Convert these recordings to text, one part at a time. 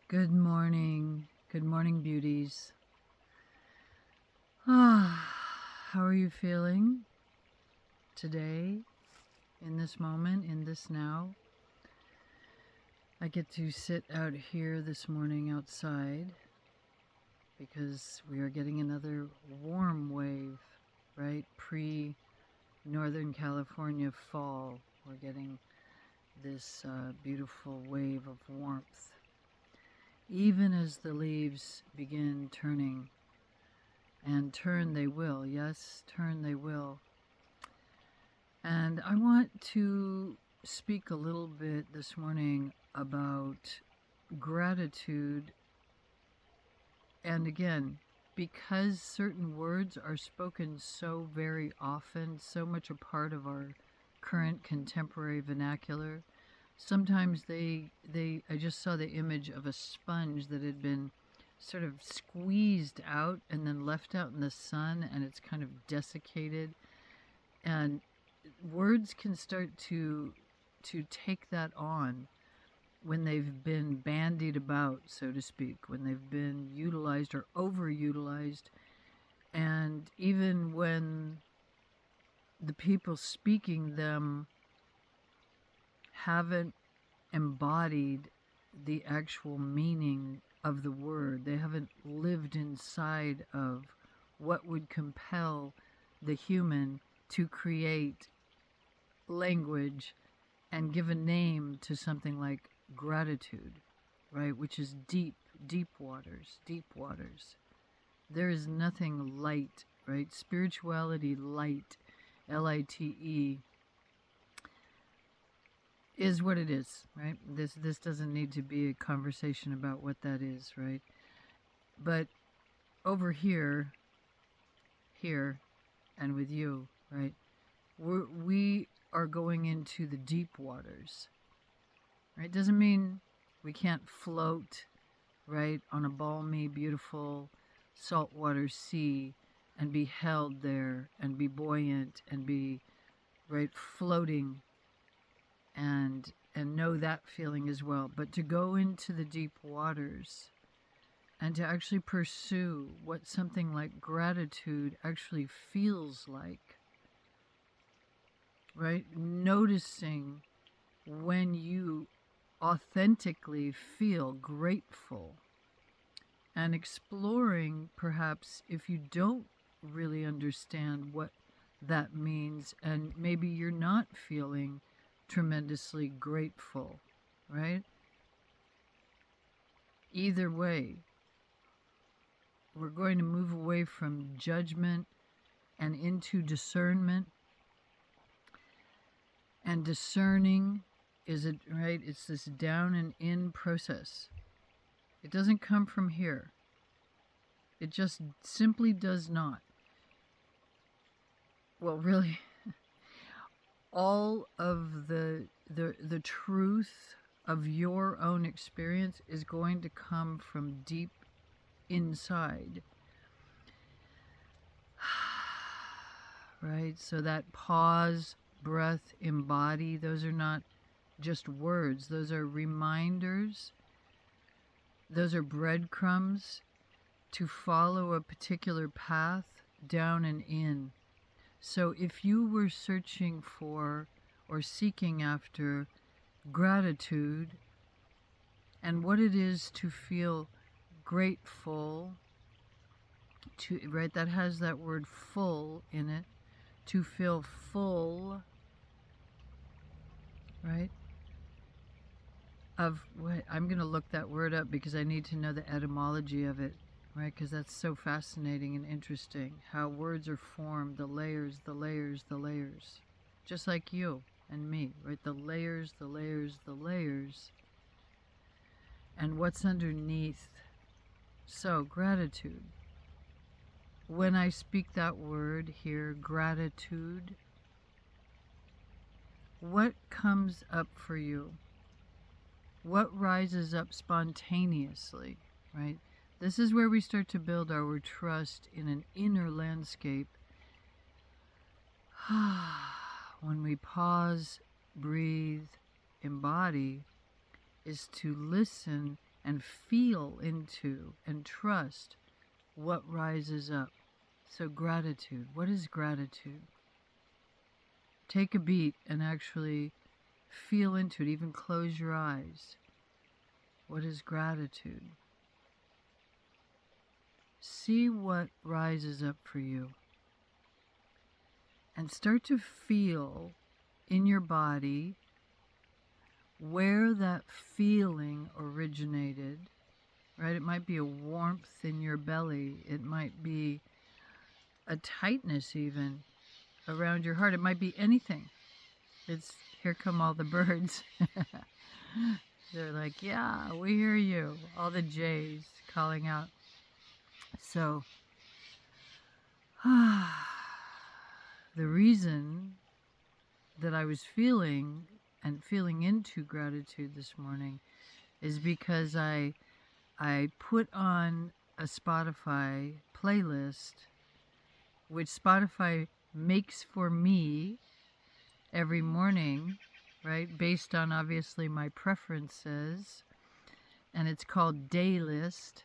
Good morning. Good morning, beauties. How are you feeling today, in this moment, in this now? I get to sit out here this morning outside because we are getting another warm wave, right? Northern California fall. We're getting this beautiful wave of warmth. Even as the leaves begin turning, and turn they will, yes, turn they will. And I want to speak a little bit this morning about gratitude. And again, because certain words are spoken so very often, so much a part of our current contemporary vernacular, sometimes I just saw the image of a sponge that had been sort of squeezed out and then left out in the sun, and it's kind of desiccated, and words can start to take that on when they've been bandied about, so to speak, when they've been utilized or overutilized, and even when the people speaking them haven't embodied the actual meaning of the word. They haven't lived inside of what would compel the human to create language and give a name to something like gratitude, right? Which is deep, deep waters, deep waters. There is nothing light, right? Spirituality, light, Lite, is what it is, right? This doesn't need to be a conversation about what that is, right? But over here, and with you, right? We are going into the deep waters, right? Doesn't mean we can't float, right, on a balmy, beautiful saltwater sea and be held there and be buoyant and be, right, floating and know that feeling as well. But to go into the deep waters and to actually pursue what something like gratitude actually feels like, right? Noticing when you authentically feel grateful, and exploring perhaps if you don't really understand what that means and maybe you're not feeling tremendously grateful, right? Either way, we're going to move away from judgment and into discernment. And discerning is it, right? It's this down and in process. It doesn't come from here. It just simply does not. Well, really, all of the truth of your own experience is going to come from deep inside. Right? So that pause, breath, embody, those are not just words. Those are reminders. Those are breadcrumbs to follow a particular path down and in. So if you were searching for or seeking after gratitude and what it is to feel grateful, to, right, that has that word full in it, to feel full, right, of what, I'm going to look that word up because I need to know the etymology of it, right, because that's so fascinating and interesting, how words are formed, the layers, the layers, the layers, just like you and me, right, the layers, the layers, the layers, and what's underneath. So, gratitude. When I speak that word here, gratitude, what comes up for you? What rises up spontaneously, right? This is where we start to build our trust in an inner landscape. When we pause, breathe, embody, is to listen and feel into and trust what rises up. So gratitude. What is gratitude? Take a beat and actually feel into it. Even close your eyes. What is gratitude? See what rises up for you. And start to feel in your body where that feeling originated, right? It might be a warmth in your belly. It might be a tightness even around your heart. It might be anything. It's, here come all the birds. They're like, yeah, we hear you. All the jays calling out. So, the reason that I was feeling into gratitude this morning is because I put on a Spotify playlist, which Spotify makes for me every morning, right, based on obviously my preferences, and it's called Daylist.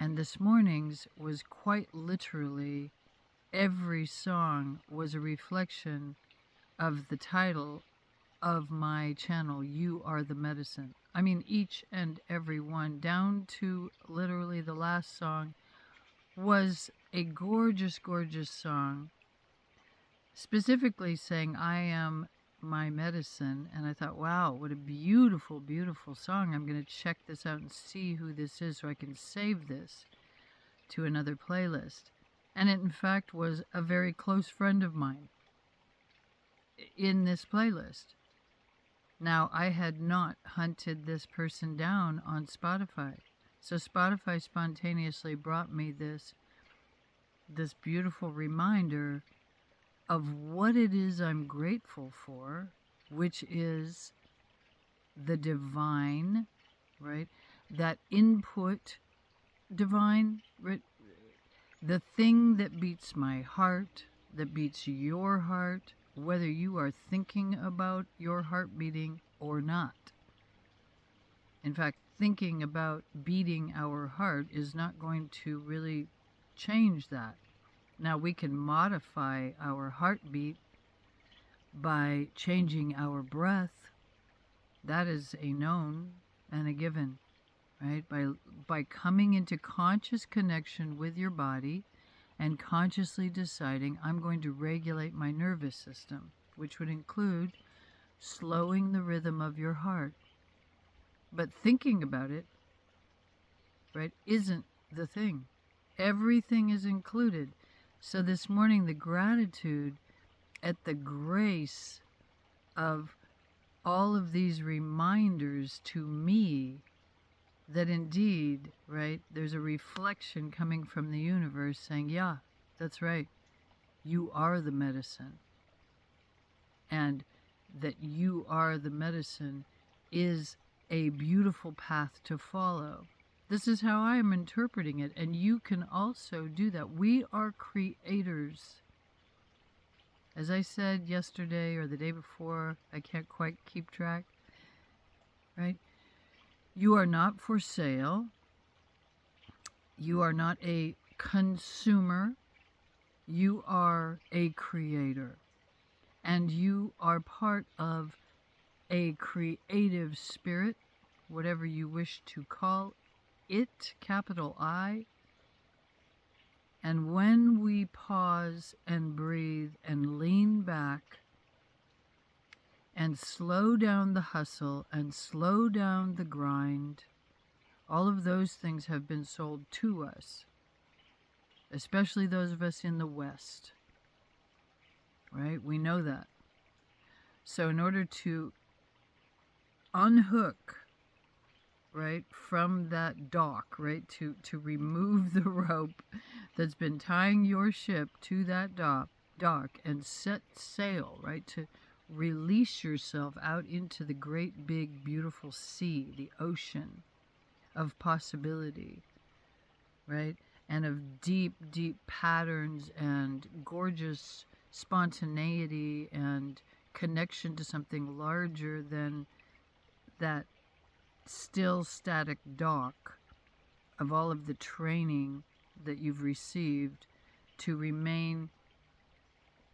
And this morning's was quite literally, every song was a reflection of the title of my channel, You Are the Medicine. I mean, each and every one, down to literally the last song, was a gorgeous, gorgeous song, specifically saying, I am my medicine. And I thought, wow, what a beautiful, beautiful song. I'm going to check this out and see who this is so I can save this to another playlist. And it, in fact, was a very close friend of mine in this playlist. Now, I had not hunted this person down on Spotify. So Spotify spontaneously brought me this beautiful reminder of what it is I'm grateful for, which is the divine, right? That input divine, right? The thing that beats my heart, that beats your heart, whether you are thinking about your heart beating or not. In fact, thinking about beating our heart is not going to really change that. Now, we can modify our heartbeat by changing our breath. That is a known and a given, right? By coming into conscious connection with your body and consciously deciding, I'm going to regulate my nervous system, which would include slowing the rhythm of your heart. But thinking about it, right, isn't the thing. Everything is included. So this morning, the gratitude at the grace of all of these reminders to me that indeed, right, there's a reflection coming from the universe saying, yeah, that's right, you are the medicine. And that you are the medicine is a beautiful path to follow. This is how I am interpreting it, and you can also do that. We are creators. As I said yesterday or the day before, I can't quite keep track, right? You are not for sale. You are not a consumer. You are a creator. And you are part of a creative spirit, whatever you wish to call it, capital I. And when we pause and breathe and lean back and slow down the hustle and slow down the grind, all of those things have been sold to us, especially those of us in the West, right? We know that. So in order to unhook, right, from that dock, right, to remove the rope that's been tying your ship to that dock and set sail, right, to release yourself out into the great big beautiful sea, the ocean of possibility, right, and of deep, deep patterns and gorgeous spontaneity and connection to something larger than that still static dock of all of the training that you've received to remain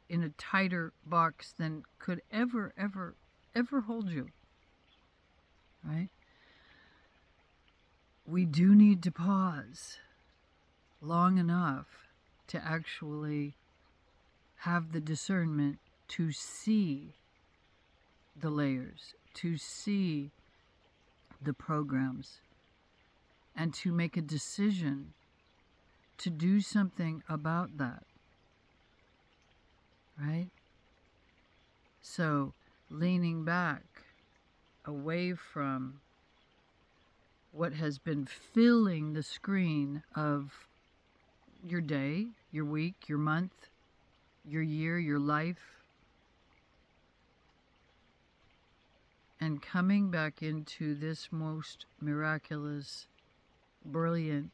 in a tighter box than could ever hold you, right? We do need to pause long enough to actually have the discernment to see the layers, to see the programs, and to make a decision to do something about that, right? So leaning back away from what has been filling the screen of your day, your week, your month, your year, your life, and coming back into this most miraculous, brilliant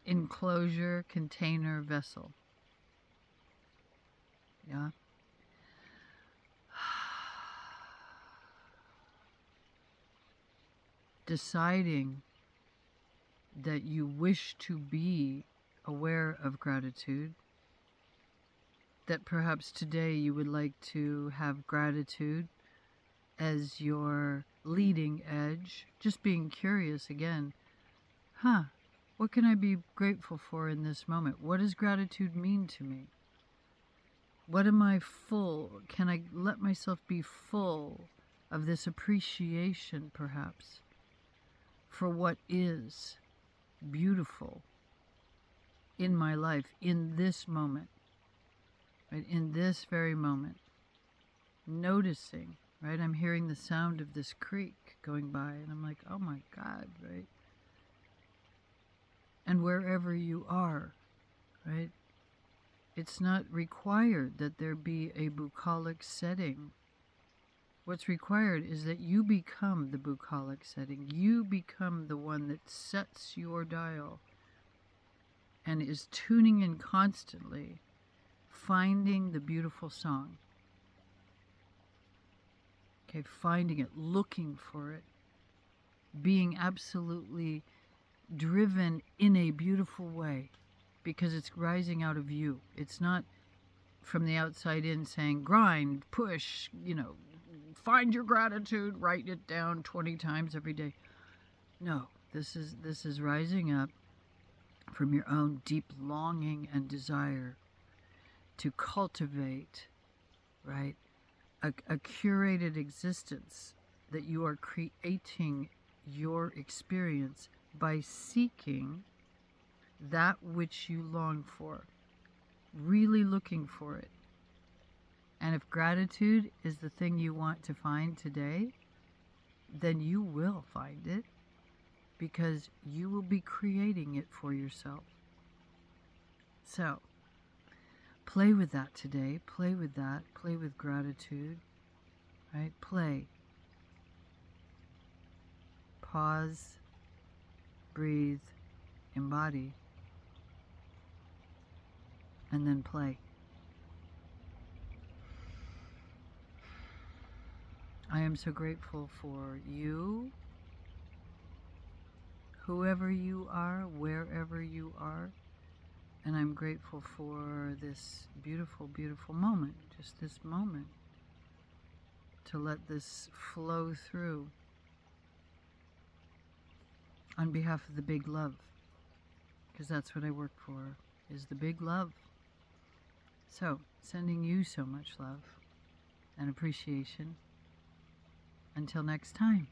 enclosure, container, vessel. Yeah. Deciding that you wish to be aware of gratitude, that perhaps today you would like to have gratitude as your leading edge, just being curious again. What can I be grateful for in this moment? What does gratitude mean to me? What am I full? Can I let myself be full of this appreciation, perhaps, for what is beautiful in my life, in this moment, right? In this very moment, noticing, right? I'm hearing the sound of this creek going by, and I'm like, oh my God, right? And wherever you are, right? It's not required that there be a bucolic setting. What's required is that you become the bucolic setting. You become the one that sets your dial and is tuning in constantly, finding the beautiful song. Okay, finding it, looking for it, being absolutely driven in a beautiful way because it's rising out of you. It's not from the outside in saying, grind, push, find your gratitude, write it down 20 times every day. No, this is rising up from your own deep longing and desire to cultivate, right, a curated existence, that you are creating your experience by seeking that which you long for, really looking for it. And if gratitude is the thing you want to find today, then you will find it, because you will be creating it for yourself. So, play with that today. Play with that. Play with gratitude. Right? Play. Pause. Breathe. Embody. And then play. I am so grateful for you, whoever you are, wherever you are. And I'm grateful for this beautiful, beautiful moment, just this moment, to let this flow through on behalf of the big love, because that's what I work for, is the big love. So, sending you so much love and appreciation. Until next time.